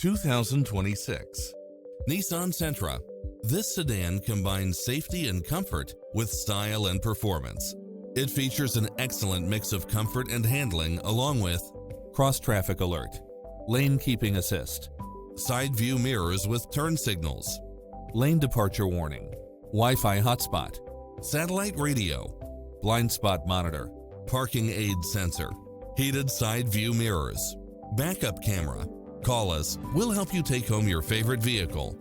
2026 Nissan Sentra. This sedan combines safety and comfort with style and performance. It features an excellent mix of comfort and handling along with cross-traffic alert, lane keeping assist, side view mirrors with turn signals, lane departure warning, Wi-Fi hotspot, satellite radio, blind spot monitor, parking aid sensor, heated side view mirrors, backup camera. Call us, we'll help you take home your favorite vehicle.